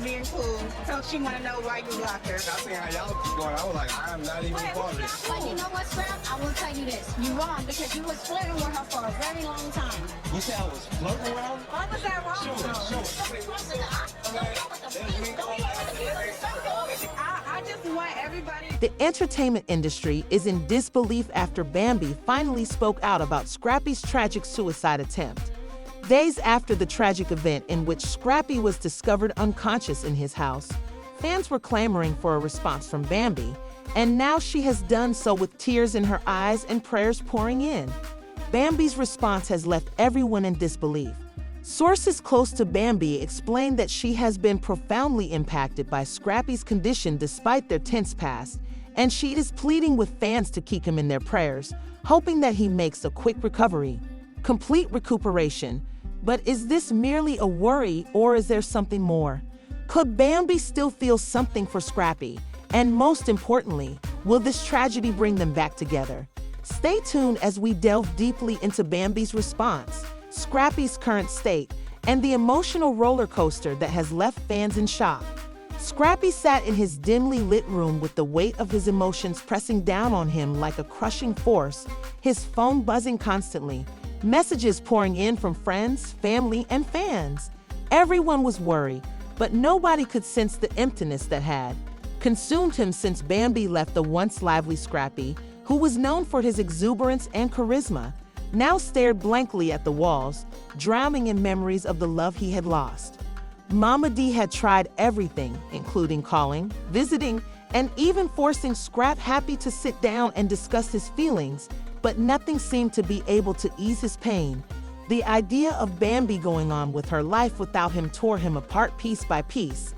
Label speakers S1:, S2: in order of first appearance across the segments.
S1: being cool. So she want to know why you blocked her.
S2: I seen how y'all was going. I was like, I am not even part of it.
S3: But you know what, Scrap? I will tell you this. You're wrong because you was flirting with her for a very long time.
S2: You said I was flirting around?
S1: Why was that wrong?
S2: Show it.
S1: I just want everybody.
S4: The entertainment industry is in disbelief after Bambi finally spoke out about Scrappy's tragic suicide attempt. Days after the tragic event in which Scrappy was discovered unconscious in his house, fans were clamoring for a response from Bambi, and now she has done so with tears in her eyes and prayers pouring in. Bambi's response has left everyone in disbelief. Sources close to Bambi explain that she has been profoundly impacted by Scrappy's condition despite their tense past, and she is pleading with fans to keep him in their prayers, hoping that he makes a quick recovery. Complete recuperation. But is this merely a worry, or is there something more? Could Bambi still feel something for Scrappy? And most importantly, will this tragedy bring them back together? Stay tuned as we delve deeply into Bambi's response, Scrappy's current state, and the emotional roller coaster that has left fans in shock. Scrappy sat in his dimly lit room with the weight of his emotions pressing down on him like a crushing force, his phone buzzing constantly, messages pouring in from friends, family, and fans. Everyone was worried, but nobody could sense the emptiness that had consumed him since Bambi left the once lively Scrappy, who was known for his exuberance and charisma, now stared blankly at the walls, drowning in memories of the love he had lost. Mama D had tried everything, including calling, visiting, and even forcing Scrap Happy to sit down and discuss his feelings, but nothing seemed to be able to ease his pain. The idea of Bambi going on with her life without him tore him apart piece by piece.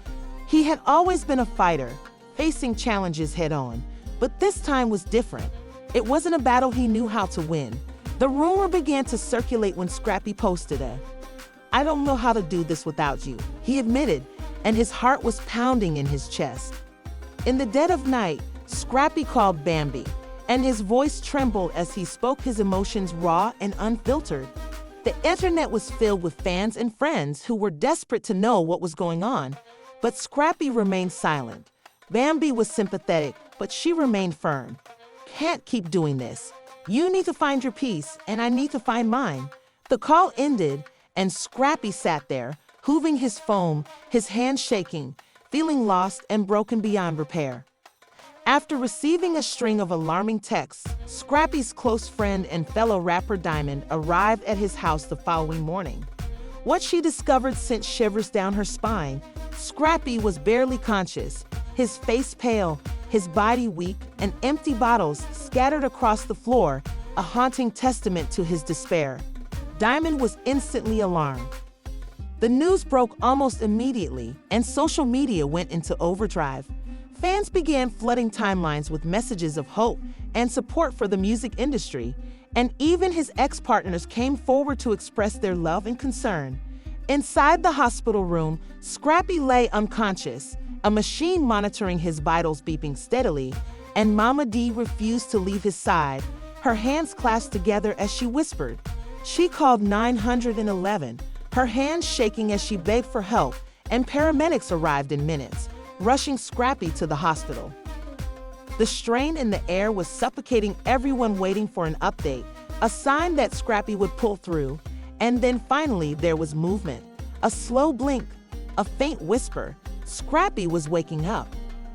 S4: He had always been a fighter, facing challenges head-on, but this time was different. It wasn't a battle he knew how to win. The rumor began to circulate when Scrappy posted "I don't know how to do this without you," he admitted, and his heart was pounding in his chest. In the dead of night, Scrappy called Bambi, and his voice trembled as he spoke his emotions raw and unfiltered. The internet was filled with fans and friends who were desperate to know what was going on, but Scrappy remained silent. Bambi was sympathetic, but she remained firm. "Can't keep doing this. You need to find your peace, and I need to find mine." The call ended, and Scrappy sat there, hooving his phone, his hands shaking, feeling lost and broken beyond repair. After receiving a string of alarming texts, Scrappy's close friend and fellow rapper Diamond arrived at his house the following morning. What she discovered sent shivers down her spine. Scrappy was barely conscious, his face pale, his body weak, and empty bottles scattered across the floor, a haunting testament to his despair. Diamond was instantly alarmed. The news broke almost immediately, and social media went into overdrive. Fans began flooding timelines with messages of hope and support for the music industry, and even his ex-partners came forward to express their love and concern. Inside the hospital room, Scrappy lay unconscious, a machine monitoring his vitals beeping steadily, and Mama D refused to leave his side, her hands clasped together as she whispered. She called 911, her hands shaking as she begged for help, and paramedics arrived in minutes, rushing Scrappy to the hospital. The strain in the air was suffocating everyone waiting for an update, a sign that Scrappy would pull through. And then finally there was movement, a slow blink, a faint whisper. Scrappy was waking up.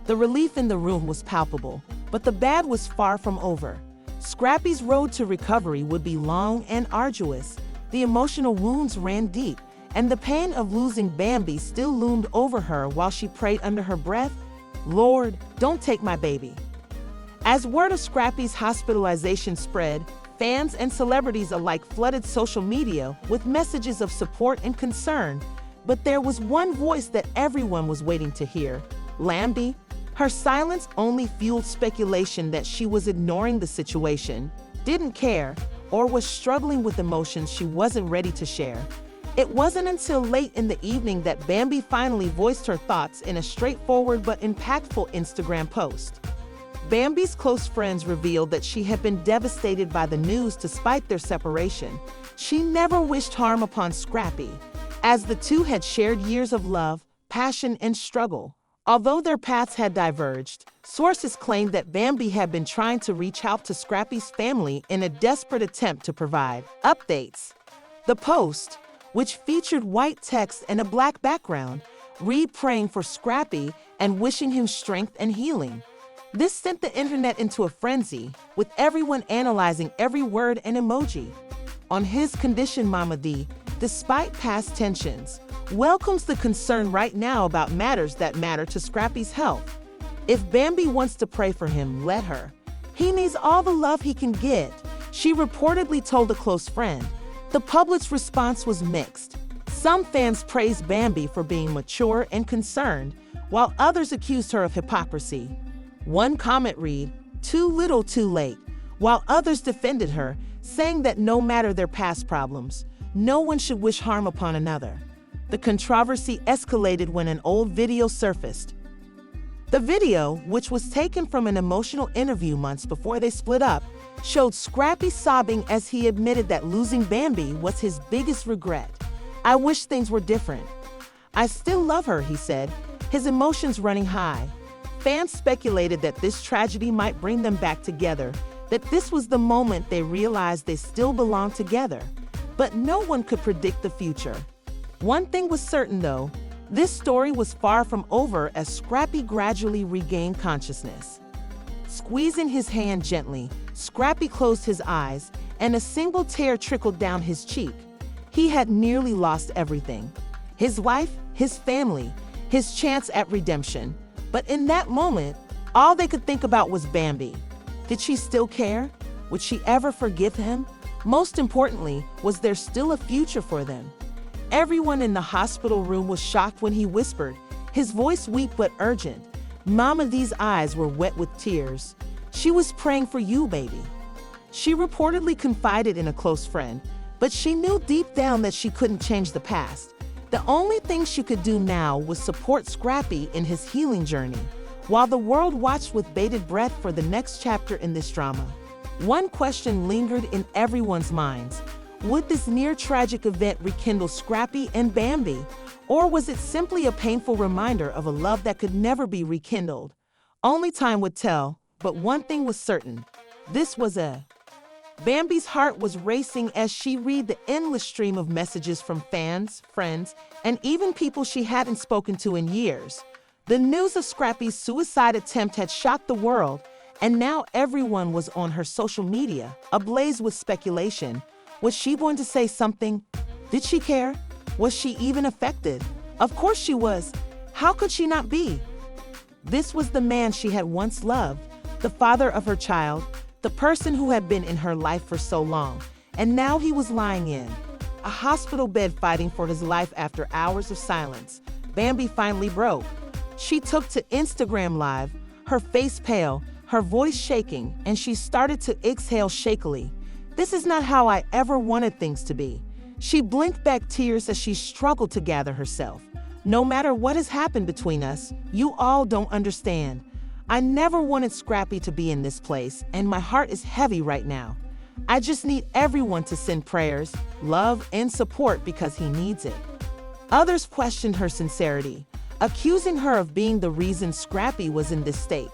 S4: The relief in the room was palpable, but the bad was far from over. Scrappy's road to recovery would be long and arduous. The emotional wounds ran deep, and the pain of losing Bambi still loomed over her while she prayed under her breath, "Lord, don't take my baby." As word of Scrappy's hospitalization spread, fans and celebrities alike flooded social media with messages of support and concern. But there was one voice that everyone was waiting to hear: Bambi. Her silence only fueled speculation that she was ignoring the situation, didn't care, or was struggling with emotions she wasn't ready to share. It wasn't until late in the evening that Bambi finally voiced her thoughts in a straightforward but impactful Instagram post. Bambi's close friends revealed that she had been devastated by the news despite their separation. She never wished harm upon Scrappy, as the two had shared years of love, passion, and struggle. Although their paths had diverged, sources claimed that Bambi had been trying to reach out to Scrappy's family in a desperate attempt to provide updates. The post, which featured white text and a black background, read praying for Scrappy and wishing him strength and healing. This sent the internet into a frenzy, with everyone analyzing every word and emoji. On his condition, Mama D, despite past tensions, welcomes the concern right now about matters that matter to Scrappy's health. If Bambi wants to pray for him, let her. He needs all the love he can get, she reportedly told a close friend. The public's response was mixed. Some fans praised Bambi for being mature and concerned, while others accused her of hypocrisy. One comment read, "Too little, too late," while others defended her, saying that no matter their past problems, no one should wish harm upon another. The controversy escalated when an old video surfaced. The video, which was taken from an emotional interview months before they split up, showed Scrappy sobbing as he admitted that losing Bambi was his biggest regret. "I wish things were different. I still love her," he said, his emotions running high. Fans speculated that this tragedy might bring them back together, that this was the moment they realized they still belonged together. But no one could predict the future. One thing was certain, though, this story was far from over as Scrappy gradually regained consciousness. Squeezing his hand gently, Scrappy closed his eyes, and a single tear trickled down his cheek. He had nearly lost everything: his wife, his family, his chance at redemption. But in that moment, all they could think about was Bambi. Did she still care? Would she ever forgive him? Most importantly, was there still a future for them? Everyone in the hospital room was shocked when he whispered, his voice weak but urgent. Mama D's eyes were wet with tears. "She was praying for you, baby." She reportedly confided in a close friend, but she knew deep down that she couldn't change the past. The only thing she could do now was support Scrappy in his healing journey, while the world watched with bated breath for the next chapter in this drama. One question lingered in everyone's minds. Would this near-tragic event rekindle Scrappy and Bambi, or was it simply a painful reminder of a love that could never be rekindled? Only time would tell, but one thing was certain. This was Bambi's heart was racing as she read the endless stream of messages from fans, friends, and even people she hadn't spoken to in years. The news of Scrappy's suicide attempt had shocked the world, and now everyone was on her social media, ablaze with speculation. Was she going to say something? Did she care? Was she even affected? Of course she was. How could she not be? This was the man she had once loved, the father of her child, the person who had been in her life for so long, and now he was lying in a hospital bed fighting for his life. After hours of silence, Bambi finally broke. She took to Instagram Live, her face pale, her voice shaking, and she started to exhale shakily. "This is not how I ever wanted things to be." She blinked back tears as she struggled to gather herself. "No matter what has happened between us, you all don't understand. I never wanted Scrappy to be in this place, and my heart is heavy right now. I just need everyone to send prayers, love, and support because he needs it." Others questioned her sincerity, accusing her of being the reason Scrappy was in this state.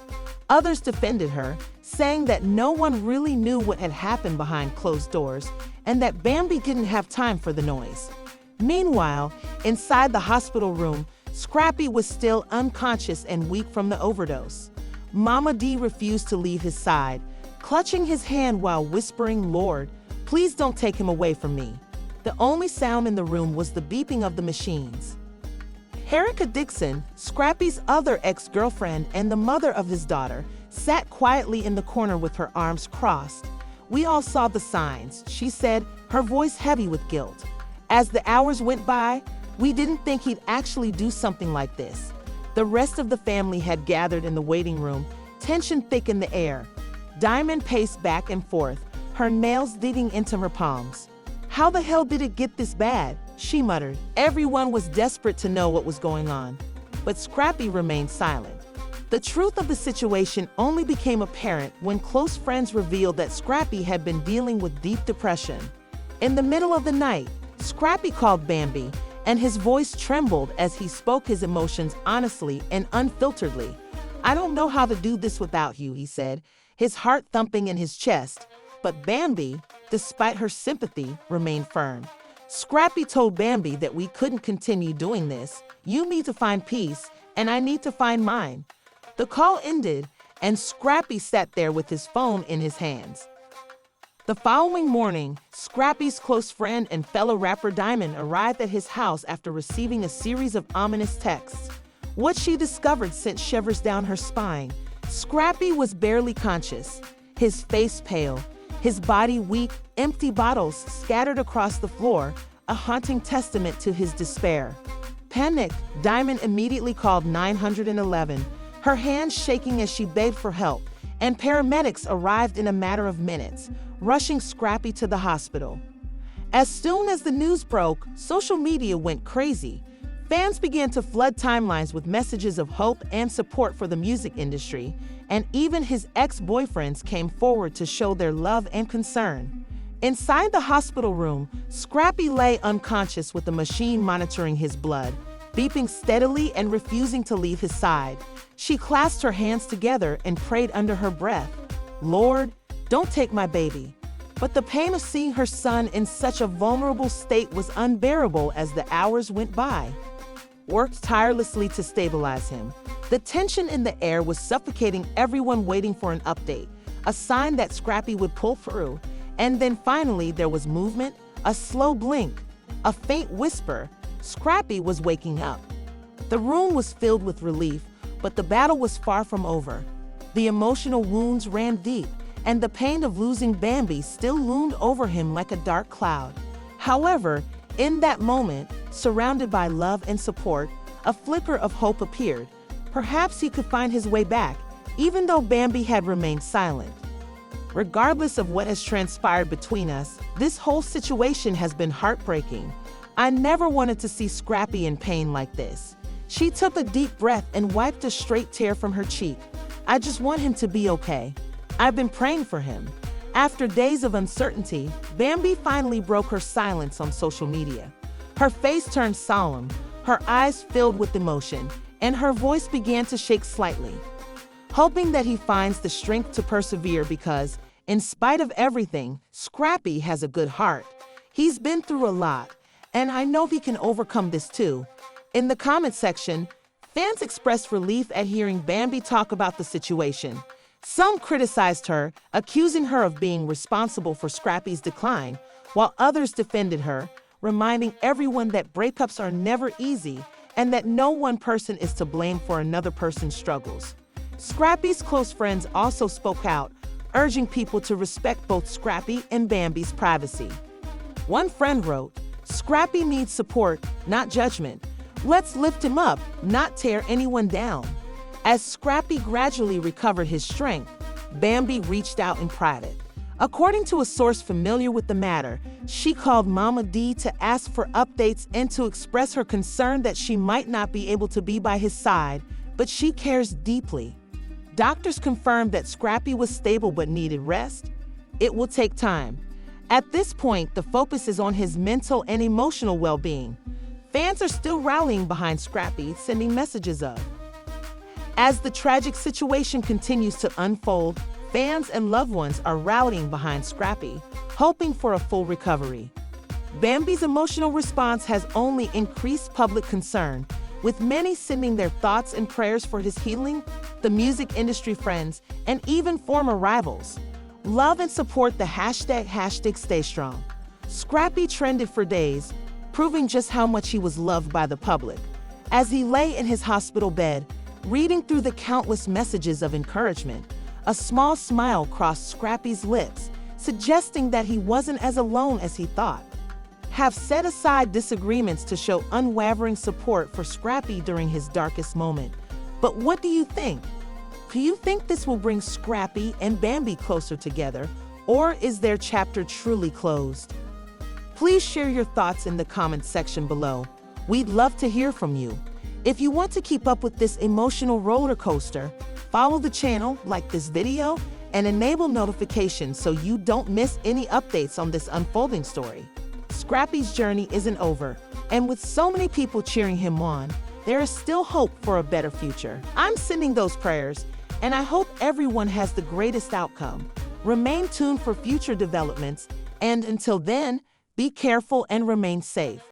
S4: Others defended her, saying that no one really knew what had happened behind closed doors and that Bambi didn't have time for the noise. Meanwhile, inside the hospital room, Scrappy was still unconscious and weak from the overdose. Mama D refused to leave his side, clutching his hand while whispering, "Lord, please don't take him away from me." The only sound in the room was the beeping of the machines. Erica Dixon, Scrappy's other ex-girlfriend and the mother of his daughter, sat quietly in the corner with her arms crossed. "We all saw the signs," she said, her voice heavy with guilt. "As the hours went by, we didn't think he'd actually do something like this." The rest of the family had gathered in the waiting room, tension thick in the air. Diamond paced back and forth, her nails digging into her palms. "How the hell did it get this bad?" she muttered. Everyone was desperate to know what was going on, but Scrappy remained silent. The truth of the situation only became apparent when close friends revealed that Scrappy had been dealing with deep depression. In the middle of the night, Scrappy called Bambi and his voice trembled as he spoke his emotions honestly and unfilteredly. "I don't know how to do this without you," he said, his heart thumping in his chest. But Bambi, despite her sympathy, remained firm. "Scrappy told Bambi that we couldn't continue doing this. You need to find peace, and I need to find mine." The call ended, and Scrappy sat there with his phone in his hands. The following morning, Scrappy's close friend and fellow rapper Diamond arrived at his house after receiving a series of ominous texts. What she discovered sent shivers down her spine. Scrappy was barely conscious, his face pale, his body weak, empty bottles scattered across the floor, a haunting testament to his despair. Panicked, Diamond immediately called 911, her hands shaking as she begged for help, and paramedics arrived in a matter of minutes, rushing Scrappy to the hospital. As soon as the news broke, social media went crazy. Fans began to flood timelines with messages of hope and support for the music industry, and even his ex-boyfriends came forward to show their love and concern. Inside the hospital room, Scrappy lay unconscious with a machine monitoring his blood, beeping steadily and refusing to leave his side. She clasped her hands together and prayed under her breath, "Lord, don't take my baby." But the pain of seeing her son in such a vulnerable state was unbearable as the hours went by. Worked tirelessly to stabilize him. The tension in the air was suffocating everyone waiting for an update, a sign that Scrappy would pull through. And then finally there was movement, a slow blink, a faint whisper. Scrappy was waking up. The room was filled with relief, but the battle was far from over. The emotional wounds ran deep, and the pain of losing Bambi still loomed over him like a dark cloud. However, in that moment, surrounded by love and support, a flicker of hope appeared. Perhaps he could find his way back, even though Bambi had remained silent. Regardless of what has transpired between us, this whole situation has been heartbreaking. I never wanted to see Scrappy in pain like this. She took a deep breath and wiped a straight tear from her cheek. "I just want him to be okay. I've been praying for him." After days of uncertainty, Bambi finally broke her silence on social media. Her face turned solemn, her eyes filled with emotion, and her voice began to shake slightly, hoping that he finds the strength to persevere because, in spite of everything, Scrappy has a good heart. He's been through a lot, and I know he can overcome this too. In the comment section, fans expressed relief at hearing Bambi talk about the situation. Some criticized her, accusing her of being responsible for Scrappy's decline, while others defended her, reminding everyone that breakups are never easy and that no one person is to blame for another person's struggles. Scrappy's close friends also spoke out, urging people to respect both Scrappy and Bambi's privacy. One friend wrote, "Scrappy needs support, not judgment. Let's lift him up, not tear anyone down." As Scrappy gradually recovered his strength, Bambi reached out in private. According to a source familiar with the matter, she called Mama D to ask for updates and to express her concern that she might not be able to be by his side, but she cares deeply. Doctors confirmed that Scrappy was stable but needed rest. It will take time. At this point, the focus is on his mental and emotional well-being. Fans are still rallying behind Scrappy, sending messages of. As the tragic situation continues to unfold, fans and loved ones are rallying behind Scrappy, hoping for a full recovery. Bambi's emotional response has only increased public concern, with many sending their thoughts and prayers for his healing, the music industry friends, and even former rivals. Love and support the hashtag Stay Strong. Scrappy trended for days, proving just how much he was loved by the public. As he lay in his hospital bed, reading through the countless messages of encouragement, a small smile crossed Scrappy's lips, suggesting that he wasn't as alone as he thought. Have set aside disagreements to show unwavering support for Scrappy during his darkest moment. But what do you think? Do you think this will bring Scrappy and Bambi closer together, or is their chapter truly closed? Please share your thoughts in the comments section below. We'd love to hear from you. If you want to keep up with this emotional roller coaster, follow the channel, like this video, and enable notifications so you don't miss any updates on this unfolding story. Scrappy's journey isn't over, and with so many people cheering him on, there is still hope for a better future. I'm sending those prayers, and I hope everyone has the greatest outcome. Remain tuned for future developments, and until then, be careful and remain safe.